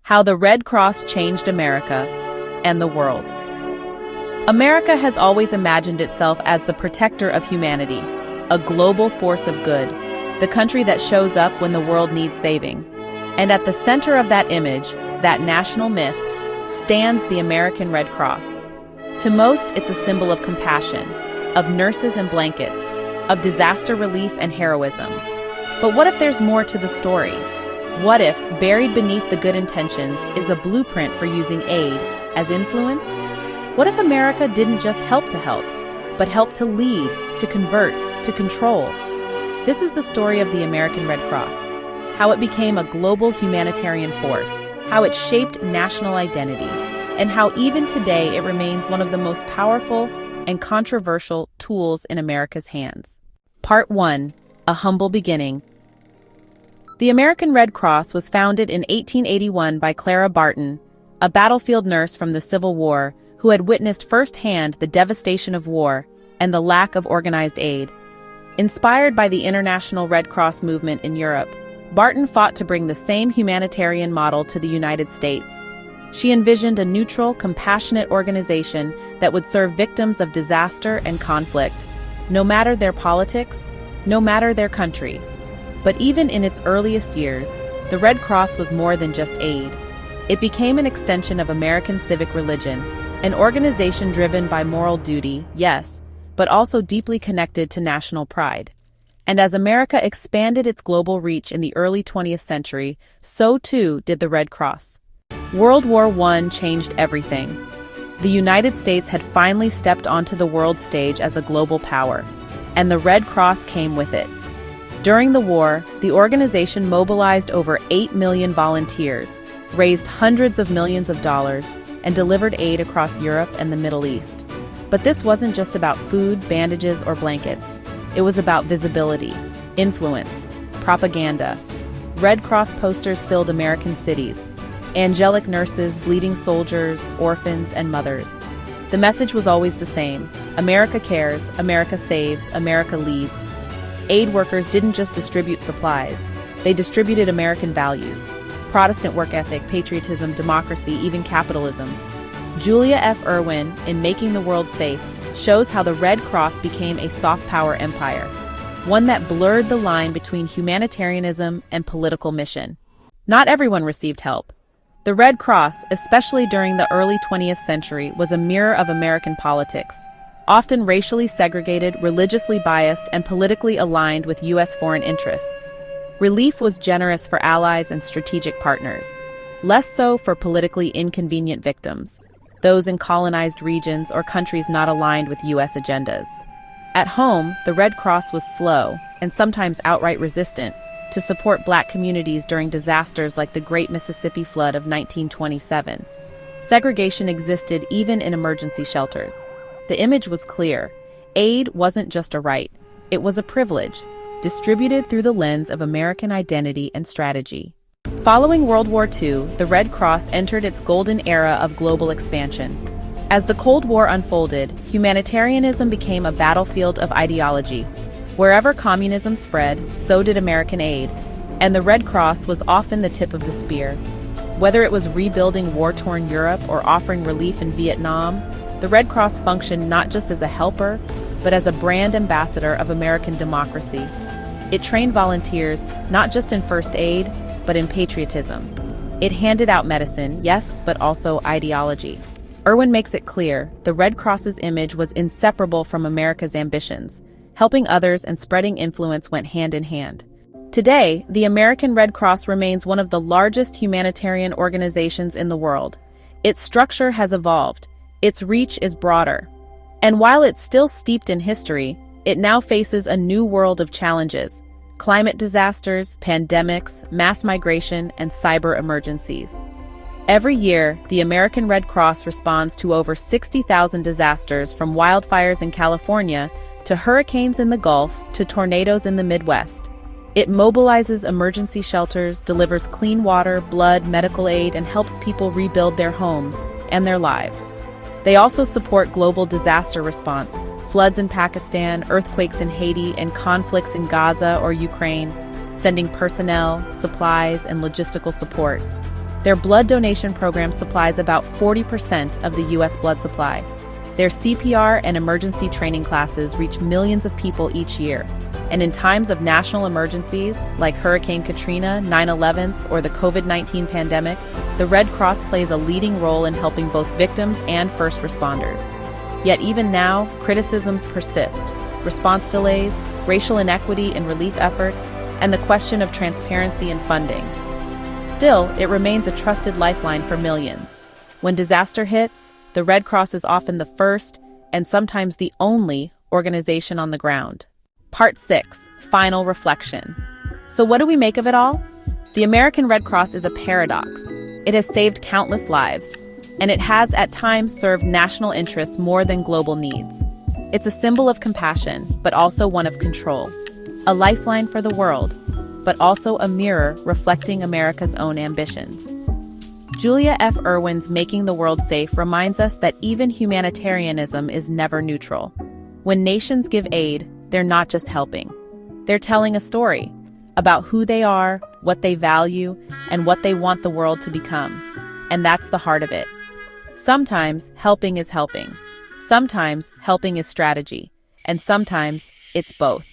How the Red Cross changed America and the world. America has always imagined itself as the protector of humanity, a global force of good, the country that shows up when the world needs saving. And at the center of that image, that national myth, stands the American Red Cross. To most, it's a symbol of compassion, of nurses and blankets, of disaster relief and heroism. But what if there's more to the story? What if, buried beneath the good intentions, is a blueprint for using aid as influence? What if America didn't just help to help, but help to lead, to convert, to control? This is the story of the American Red Cross, how it became a global humanitarian force, how it shaped national identity, and how even today it remains one of the most powerful and controversial tools in America's hands. Part 1. A Humble Beginning. The American Red Cross was founded in 1881 by Clara Barton, a battlefield nurse from the Civil War who had witnessed firsthand the devastation of war and the lack of organized aid. Inspired by the International Red Cross movement in Europe, Barton fought to bring the same humanitarian model to the United States. She envisioned a neutral, compassionate organization that would serve victims of disaster and conflict, no matter their politics, no matter their country. But even in its earliest years, the Red Cross was more than just aid. It became an extension of American civic religion, an organization driven by moral duty, yes, but also deeply connected to national pride. And as America expanded its global reach in the early 20th century, so too did the Red Cross. World War I changed everything. The United States had finally stepped onto the world stage as a global power, and the Red Cross came with it. During the war, the organization mobilized over 8 million volunteers, raised hundreds of millions of dollars, and delivered aid across Europe and the Middle East. But this wasn't just about food, bandages, or blankets. It was about visibility, influence, propaganda. Red Cross posters filled American cities. Angelic nurses, bleeding soldiers, orphans, and mothers. The message was always the same. America cares, America saves, America leads. Aid workers didn't just distribute supplies. They distributed American values. Protestant work ethic, patriotism, democracy, even capitalism. Julia F. Irwin, in Making the World Safe, shows how the Red Cross became a soft power empire, one that blurred the line between humanitarianism and political mission. Not everyone received help. The Red Cross, especially during the early 20th century, was a mirror of American politics, often racially segregated, religiously biased, and politically aligned with U.S. foreign interests. Relief was generous for allies and strategic partners, less so for politically inconvenient victims, those in colonized regions or countries not aligned with U.S. agendas. At home, the Red Cross was slow, and sometimes outright resistant, to support Black communities during disasters like the Great Mississippi Flood of 1927. Segregation existed even in emergency shelters. The image was clear. Aid wasn't just a right, it was a privilege, distributed through the lens of American identity and strategy. Following World War II, the Red Cross entered its golden era of global expansion. As the Cold War unfolded, humanitarianism became a battlefield of ideology. Wherever communism spread, so did American aid, and the Red Cross was often the tip of the spear. Whether it was rebuilding war-torn Europe or offering relief in Vietnam, the Red Cross functioned not just as a helper, but as a brand ambassador of American democracy. It trained volunteers not just in first aid, but in patriotism. It handed out medicine, yes, but also ideology. Irwin makes it clear the Red Cross's image was inseparable from America's ambitions. Helping others and spreading influence went hand in hand. Today, the American Red Cross remains one of the largest humanitarian organizations in the world. Its structure has evolved. Its reach is broader. And while it's still steeped in history, it now faces a new world of challenges: climate disasters, pandemics, mass migration, and cyber emergencies. Every year, the American Red Cross responds to over 60,000 disasters, from wildfires in California to hurricanes in the Gulf to tornadoes in the Midwest. It mobilizes emergency shelters, delivers clean water, blood, medical aid, and helps people rebuild their homes and their lives. They also support global disaster response, floods in Pakistan, earthquakes in Haiti, and conflicts in Gaza or Ukraine, sending personnel, supplies, and logistical support. Their blood donation program supplies about 40% of the U.S. blood supply. Their CPR and emergency training classes reach millions of people each year. And in times of national emergencies, like Hurricane Katrina, 9/11s, or the COVID-19 pandemic, the Red Cross plays a leading role in helping both victims and first responders. Yet even now, criticisms persist. Response delays, racial inequity in relief efforts, and the question of transparency and funding. Still, it remains a trusted lifeline for millions. When disaster hits, the Red Cross is often the first, and sometimes the only, organization on the ground. Part 6. Final Reflection. So what do we make of it all? The American Red Cross is a paradox. It has saved countless lives, and it has at times served national interests more than global needs. It's a symbol of compassion, but also one of control. A lifeline for the world, but also a mirror reflecting America's own ambitions. Julia F. Irwin's Making the World Safe reminds us that even humanitarianism is never neutral. When nations give aid, they're not just helping. They're telling a story about who they are, what they value, and what they want the world to become. And that's the heart of it. Sometimes helping is helping. Sometimes helping is strategy. And sometimes it's both.